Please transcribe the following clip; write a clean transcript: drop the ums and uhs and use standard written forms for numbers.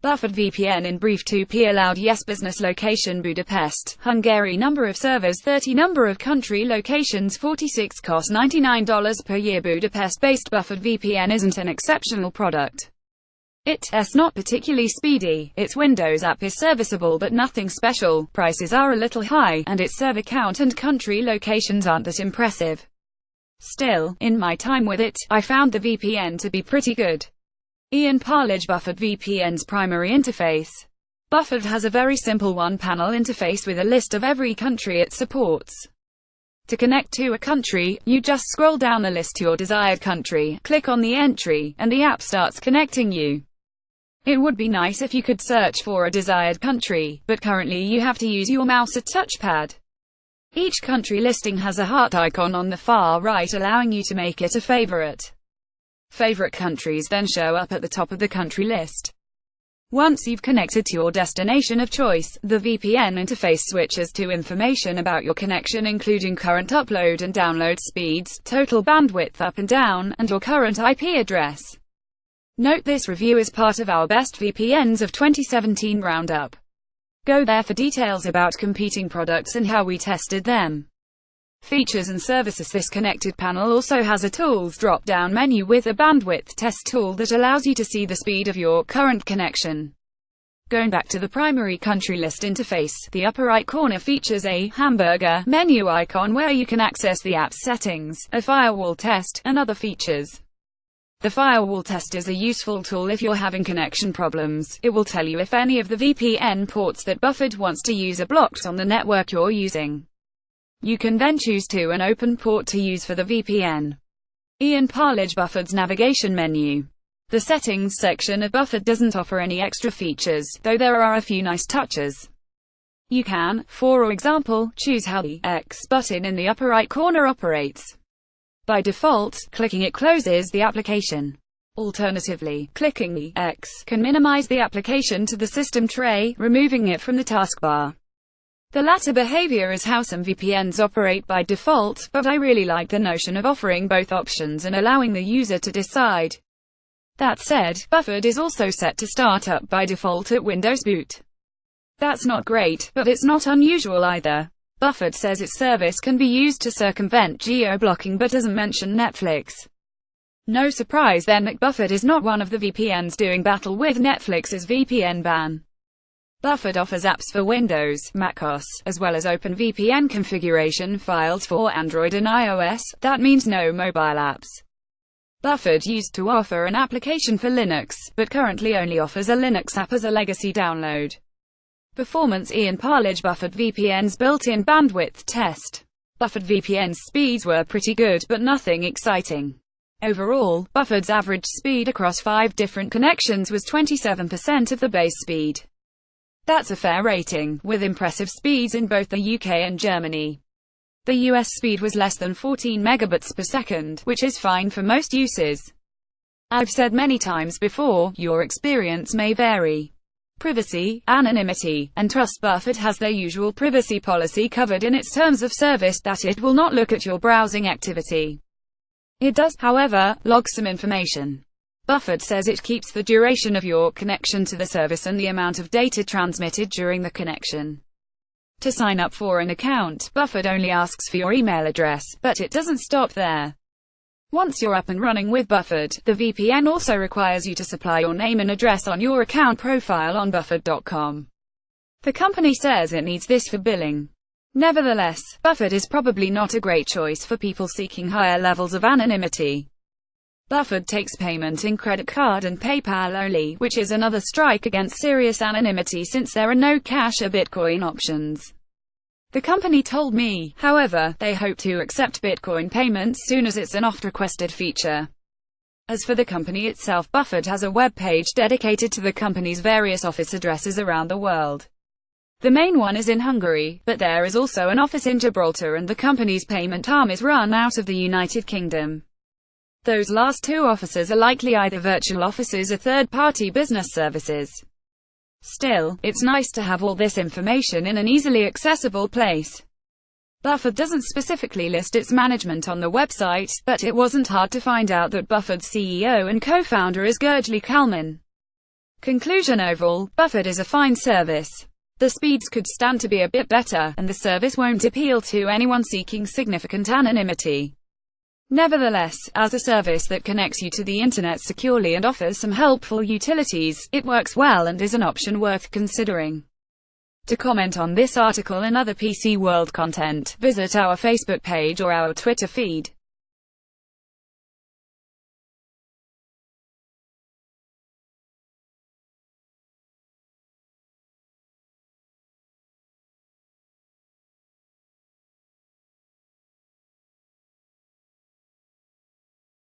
Buffered VPN in brief 2p allowed YesBusiness location Budapest, Hungary number of servers 30 number of country locations 46 cost $99 per year Budapest-based Buffered VPN isn't an exceptional product. It's not particularly speedy, its Windows app is serviceable but nothing special, prices are a little high, and its server count and country locations aren't that impressive. Still, in my time with it, I found the VPN to be pretty good. PaulIDG Buffered VPN's primary interface. Buffered has a very simple one-panel interface with a list of every country it supports. To connect to a country, you just scroll down the list to your desired country, click on the entry, and the app starts connecting you. It would be nice if you could search for a desired country, but currently you have to use your mouse or touchpad. Each country listing has a heart icon on the far right allowing you to make it a favorite. Favorite countries then show up at the top of the country list. Once you've connected to your destination of choice, the VPN interface switches to information about your connection including current upload and download speeds, total bandwidth up and down, and your current IP address. Note this review is part of our Best VPNs of 2017 roundup. Go there for details about competing products and how we tested them. Features and services. This connected panel also has a Tools drop-down menu with a bandwidth test tool that allows you to see the speed of your current connection. Going back to the primary country list interface, the upper right corner features a hamburger menu icon where you can access the app's settings, a firewall test, and other features. The firewall test is a useful tool if you're having connection problems. It will tell you if any of the VPN ports that Buffered wants to use are blocked on the network you're using. You can then choose an open port to use for the VPN. PaulIDG Buffered's navigation menu. The settings section of Buffered doesn't offer any extra features, though there are a few nice touches. You can, for example, choose how the X button in the upper right corner operates. By default, clicking it closes the application. Alternatively, clicking the X can minimize the application to the system tray, removing it from the taskbar. The latter behavior is how some VPNs operate by default, but I really like the notion of offering both options and allowing the user to decide. That said, Buffered is also set to start up by default at Windows boot. That's not great, but it's not unusual either. Buffered says its service can be used to circumvent geo-blocking but doesn't mention Netflix. No surprise then that Buffered is not one of the VPNs doing battle with Netflix's VPN ban. Buffered offers apps for Windows, macOS, as well as OpenVPN configuration files for Android and iOS. That means no mobile apps. Buffered used to offer an application for Linux, but currently only offers a Linux app as a legacy download. Performance. PaulIDG Buffered VPN's built-in bandwidth test. Buffered VPN's speeds were pretty good, but nothing exciting. Overall, Buffered's average speed across 5 different connections was 27% of the base speed. That's a fair rating, with impressive speeds in both the UK and Germany. The US speed was less than 14 megabits per second, which is fine for most uses. I've said many times before, your experience may vary. Privacy, anonymity, and trust. Buffered has their usual privacy policy covered in its terms of service, that it will not look at your browsing activity. It does, however, log some information. Buffered says it keeps the duration of your connection to the service and the amount of data transmitted during the connection. To sign up for an account, Buffered only asks for your email address, but it doesn't stop there. Once you're up and running with Buffered, the VPN also requires you to supply your name and address on your account profile on Buffered.com. The company says it needs this for billing. Nevertheless, Buffered is probably not a great choice for people seeking higher levels of anonymity. Buffered takes payment in credit card and PayPal only, which is another strike against serious anonymity since there are no cash or Bitcoin options. The company told me, however, they hope to accept Bitcoin payments soon as it's an oft-requested feature. As for the company itself, Buffered has a web page dedicated to the company's various office addresses around the world. The main one is in Hungary, but there is also an office in Gibraltar and the company's payment arm is run out of the United Kingdom. Those last 2 offices are likely either virtual offices or third-party business services. Still, it's nice to have all this information in an easily accessible place. Buffered doesn't specifically list its management on the website, but it wasn't hard to find out that Buffered's CEO and co-founder is Gurjli Kalman. Conclusion: overall, Buffered is a fine service. The speeds could stand to be a bit better, and the service won't appeal to anyone seeking significant anonymity. Nevertheless, as a service that connects you to the internet securely and offers some helpful utilities, it works well and is an option worth considering. To comment on this article and other PC World content, visit our Facebook page or our Twitter feed.